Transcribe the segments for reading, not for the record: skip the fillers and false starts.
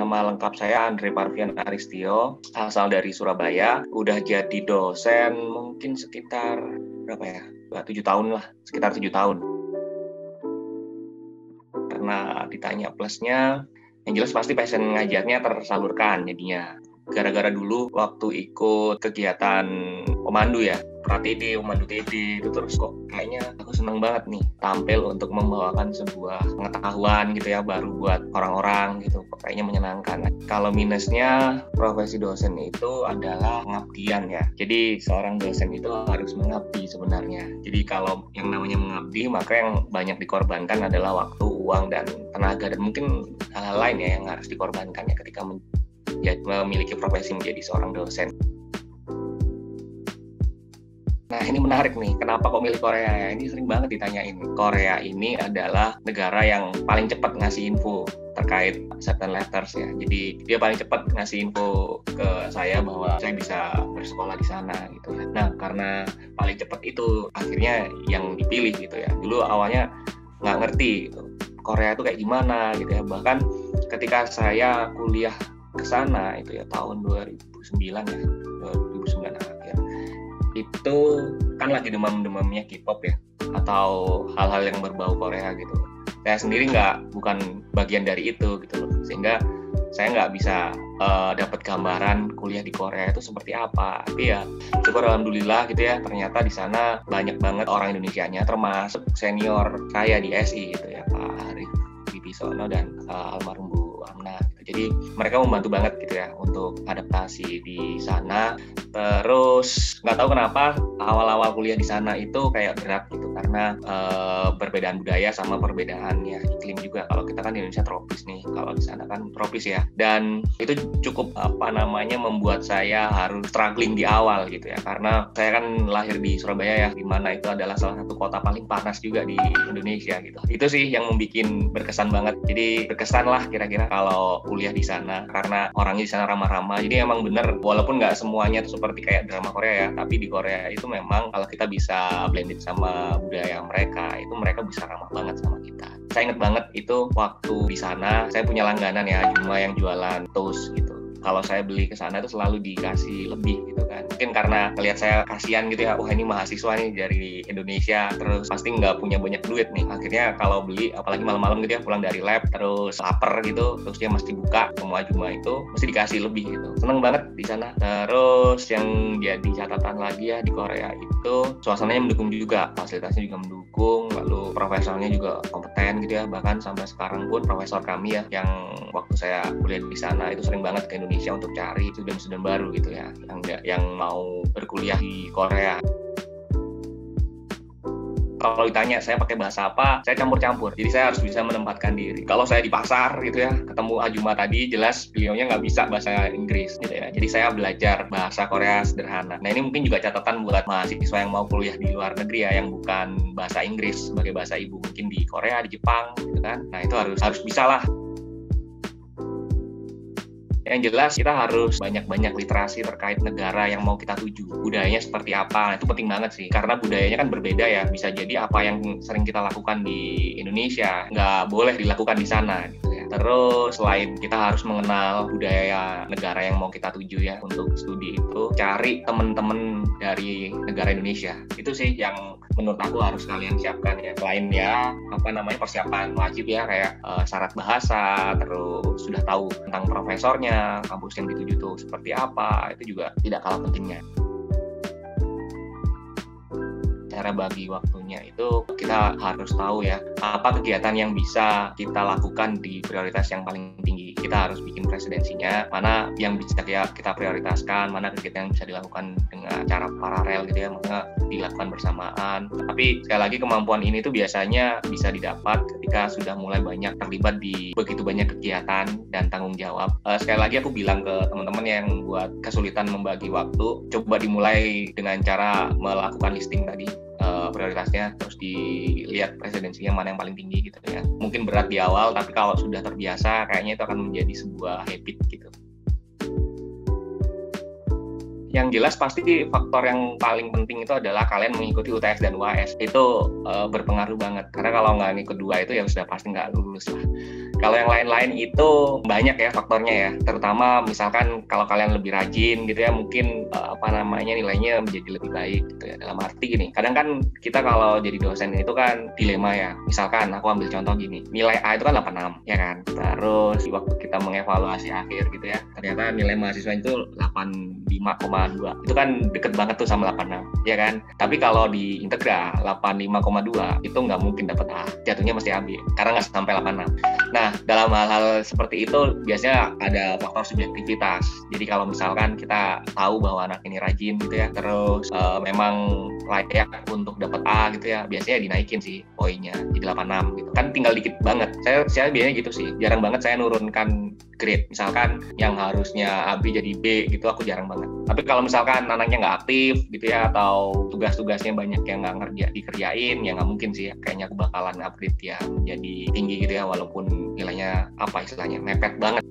Nama lengkap saya Andre Parvian Aristio, asal dari Surabaya. Udah jadi dosen mungkin sekitar berapa ya? 7 tahun lah, sekitar 7 tahun. Karena ditanya plusnya, yang jelas pasti passion ngajarnya tersalurkan jadinya. Gara-gara dulu waktu ikut kegiatan pemandu ya, pra-TD, pemandu TD, itu terus kok kayaknya aku seneng banget nih tampil untuk membawakan sebuah pengetahuan gitu ya baru buat orang-orang gitu, kayaknya menyenangkan. Kalau minusnya profesi dosen itu adalah pengabdian ya, jadi seorang dosen itu harus mengabdi sebenarnya. Jadi kalau yang namanya mengabdi maka yang banyak dikorbankan adalah waktu, uang, dan tenaga, dan mungkin hal-hal lain ya yang harus dikorbankan ya ketika memiliki profesi menjadi seorang dosen. Nah, ini menarik nih, kenapa kok milih Korea ya? Ini sering banget ditanyain. Korea ini adalah negara yang paling cepat ngasih info terkait acceptance letters ya. Jadi dia paling cepat ngasih info ke saya bahwa saya bisa bersekolah di sana gitu ya. Nah, karena paling cepat itu akhirnya yang dipilih gitu ya. Dulu awalnya nggak ngerti gitu, Korea itu kayak gimana gitu ya. Bahkan ketika saya kuliah ke sana itu ya tahun 2009 ya, 2009 akhir. Itu kan lagi demam-demamnya K-pop ya, atau hal-hal yang berbau Korea gitu. Saya sendiri bukan bagian dari itu gitu loh, sehingga saya nggak bisa dapat gambaran kuliah di Korea itu seperti apa. Tapi ya syukur alhamdulillah gitu ya, ternyata di sana banyak banget orang Indonesianya, termasuk senior saya di SI gitu ya, Pak Arif Wibisono dan almarhum Bu Amna. Jadi mereka membantu banget gitu ya untuk adaptasi di sana. Terus nggak tahu kenapa awal-awal kuliah di sana itu kayak berat gitu karena perbedaan budaya sama perbedaannya iklim juga. Kalau kita kan di Indonesia tropis nih, kalau di sana kan tropis ya. Dan itu cukup membuat saya harus struggling di awal gitu ya, karena saya kan lahir di Surabaya ya, di mana itu adalah salah satu kota paling panas juga di Indonesia gitu. Itu sih yang membuat berkesan banget. Jadi berkesan lah kira-kira kalau kuliah di sana, karena orangnya di sana ramah-ramah. Jadi emang bener, walaupun nggak semuanya tuh seperti kayak drama Korea ya, tapi di Korea itu memang kalau kita bisa blended sama budaya mereka, itu mereka bisa ramah banget sama kita. Saya inget banget itu waktu di sana, saya punya langganan ya, cuma yang jualan toast gitu. Kalau saya beli ke sana itu selalu dikasih lebih gitu kan. Mungkin karena ngelihat saya kasihan gitu ya, wah ini mahasiswa nih dari Indonesia, terus pasti nggak punya banyak duit nih. Akhirnya kalau beli, apalagi malam-malam gitu ya, pulang dari lab, terus lapar gitu, terus dia mesti buka semua cuma itu, mesti dikasih lebih gitu. Seneng banget di sana. Terus yang jadi catatan lagi ya di Korea itu, suasananya mendukung juga, fasilitasnya juga mendukung, lalu profesornya juga kompeten gitu ya. Bahkan sampai sekarang pun profesor kami ya, yang waktu saya kuliah di sana itu sering banget ke Indonesia untuk cari student-student baru gitu ya, yang mau berkuliah di Korea. Kalau ditanya saya pakai bahasa apa, saya campur-campur. Jadi saya harus bisa menempatkan diri. Kalau saya di pasar gitu ya, ketemu Ajuma tadi, jelas beliaunya nggak bisa bahasa Inggris gitu ya. Jadi saya belajar bahasa Korea sederhana. Nah ini mungkin juga catatan buat mahasiswa yang mau kuliah di luar negeri ya, yang bukan bahasa Inggris sebagai bahasa ibu, mungkin di Korea, di Jepang gitu kan. Nah itu harus bisa lah. Yang jelas kita harus banyak-banyak literasi terkait negara yang mau kita tuju. Budayanya seperti apa, itu penting banget sih. Karena budayanya kan berbeda ya. Bisa jadi apa yang sering kita lakukan di Indonesia nggak boleh dilakukan di sana gitu ya. Terus selain kita harus mengenal budaya negara yang mau kita tuju ya untuk studi itu, cari teman-teman dari negara Indonesia. Itu sih yang menurut aku harus kalian siapkan ya. Selain ya persiapan wajib ya, kayak syarat bahasa, terus sudah tahu tentang profesornya, kampus yang dituju tuh seperti apa, itu juga tidak kalah pentingnya. Cara bagi waktunya itu kita harus tahu ya, apa kegiatan yang bisa kita lakukan di prioritas yang paling tinggi. Kita harus bikin presidensinya, mana yang bisa kita prioritaskan, mana kegiatan yang bisa dilakukan dengan cara paralel gitu ya, mana dilakukan bersamaan. Tapi sekali lagi kemampuan ini tuh biasanya bisa didapat ketika sudah mulai banyak terlibat di begitu banyak kegiatan dan tanggung jawab. Sekali lagi aku bilang ke teman-teman yang buat kesulitan membagi waktu, coba dimulai dengan cara melakukan listing tadi prioritasnya, terus dilihat presidensinya mana yang paling tinggi gitu ya. Mungkin berat di awal, tapi kalau sudah terbiasa kayaknya itu akan menjadi sebuah habit gitu. Yang jelas pasti faktor yang paling penting itu adalah kalian mengikuti UTS dan UAS. Itu berpengaruh banget, karena kalau nggak ngikut dua itu ya sudah pasti nggak lulus lah. Kalau yang lain-lain itu banyak ya faktornya ya, terutama misalkan kalau kalian lebih rajin gitu ya, mungkin nilainya menjadi lebih baik gitu ya. Dalam arti gini, kadang kan kita kalau jadi dosen itu kan dilema ya. Misalkan aku ambil contoh gini, nilai A itu kan 86 ya kan. Terus waktu kita mengevaluasi akhir gitu ya, ternyata nilai mahasiswa itu 85,2. Itu kan deket banget tuh sama 86 ya kan. Tapi kalau di integra 85,2 itu nggak mungkin dapat A, jatuhnya mesti AB karena nggak sampai 86. Nah, dalam hal-hal seperti itu biasanya ada faktor subjektivitas. Jadi kalau misalkan kita tahu bahwa anak ini rajin gitu ya, terus memang layak untuk dapat A gitu ya, biasanya dinaikin sih poinnya jadi 86 gitu. Kan tinggal dikit banget. Saya biasanya gitu sih. Jarang banget saya nurunkan grade. Misalkan yang harusnya A B jadi B gitu, aku jarang banget. Tapi kalau misalkan anaknya nggak aktif gitu ya, atau tugas-tugasnya banyak yang nggak dikerjain, ya nggak mungkin sih. Kayaknya aku bakalan upgrade ya menjadi tinggi gitu ya, walaupun nilainya mepet banget.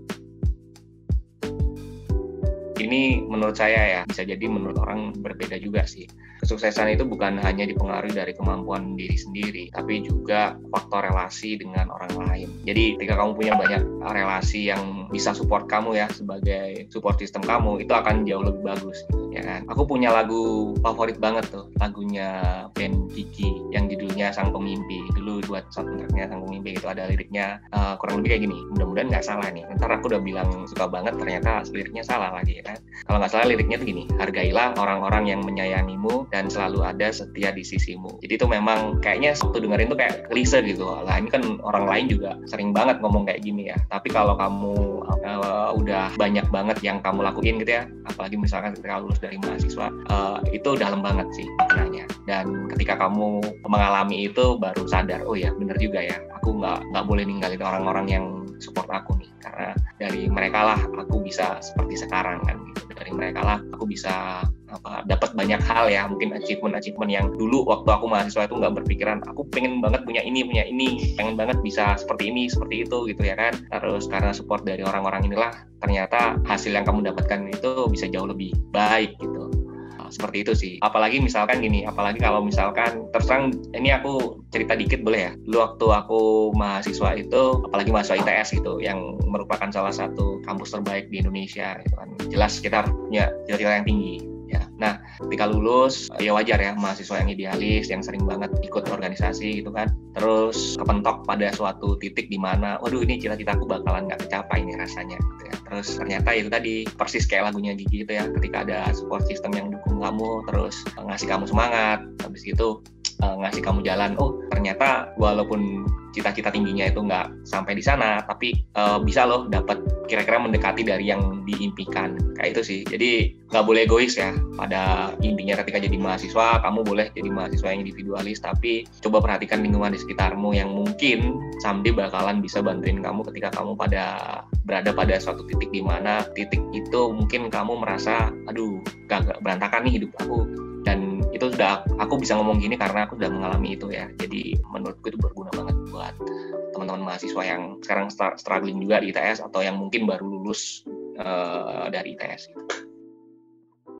Ini menurut saya ya, bisa jadi menurut orang berbeda juga sih. Kesuksesan itu bukan hanya dipengaruhi dari kemampuan diri sendiri, tapi juga faktor relasi dengan orang lain. Jadi ketika kamu punya banyak relasi yang bisa support kamu ya, sebagai support system kamu, itu akan jauh lebih bagus ya kan. Aku punya lagu favorit banget tuh, lagunya band Kiki yang judulnya Sang Pemimpi. Dulu buat soundtracknya Sang Pemimpi itu ada liriknya kurang lebih kayak gini, mudah-mudahan nggak salah nih. Ntar aku udah bilang suka banget, ternyata liriknya salah lagi ya kan. Kalau nggak salah liriknya tuh gini, hargailah orang-orang yang menyayangimu dan selalu ada setia di sisimu. Jadi itu memang kayaknya waktu dengerin tuh kayak klise gitu. Lah ini kan orang lain juga sering banget ngomong kayak gini ya. Tapi kalau kamu udah banyak banget yang kamu lakuin gitu ya, apalagi misalkan ketika lulus dari mahasiswa, itu dalam banget sih maknanya. Dan ketika kamu mengalami itu baru sadar, oh ya bener juga ya, aku nggak boleh ninggalin orang-orang yang support aku nih, karena dari mereka lah aku bisa seperti sekarang kan gitu. Dari mereka lah aku bisa dapat banyak hal ya, mungkin achievement yang dulu waktu aku mahasiswa itu nggak berpikiran, aku pengen banget punya ini, pengen banget bisa seperti ini, seperti itu gitu ya kan. Terus karena support dari orang-orang inilah, ternyata hasil yang kamu dapatkan itu bisa jauh lebih baik gitu. Seperti itu sih. Apalagi misalkan gini, kalau misalkan terserang, ini aku cerita dikit boleh ya. Dulu waktu aku mahasiswa itu, apalagi mahasiswa ITS gitu, yang merupakan salah satu kampus terbaik di Indonesia gitu kan. Jelas kita punya cita-cita yang tinggi ya. Nah, ketika lulus ya wajar ya, mahasiswa yang idealis, yang sering banget ikut organisasi gitu kan. Terus kepentok pada suatu titik di mana, waduh ini cita-cita aku bakalan nggak tercapai nih rasanya gitu ya. Terus ternyata itu tadi persis kayak lagunya Gigi gitu ya, ketika ada support system yang dukung kamu, terus ngasih kamu semangat, habis itu ngasih kamu jalan, oh ternyata walaupun cita-cita tingginya itu nggak sampai di sana, tapi bisa loh dapat kira-kira mendekati dari yang diimpikan, kayak itu sih. Jadi nggak boleh egois ya, pada intinya ketika jadi mahasiswa, kamu boleh jadi mahasiswa yang individualis, tapi coba perhatikan lingkungan di sekitarmu yang mungkin someday bakalan bisa bantuin kamu ketika kamu berada pada suatu titik di mana titik itu mungkin kamu merasa, aduh gak berantakan nih hidup aku. Dan itu sudah, aku bisa ngomong gini karena aku sudah mengalami itu ya. Jadi menurutku itu berguna banget buat teman-teman mahasiswa yang sekarang struggling juga di ITS, atau yang mungkin baru lulus dari ITS.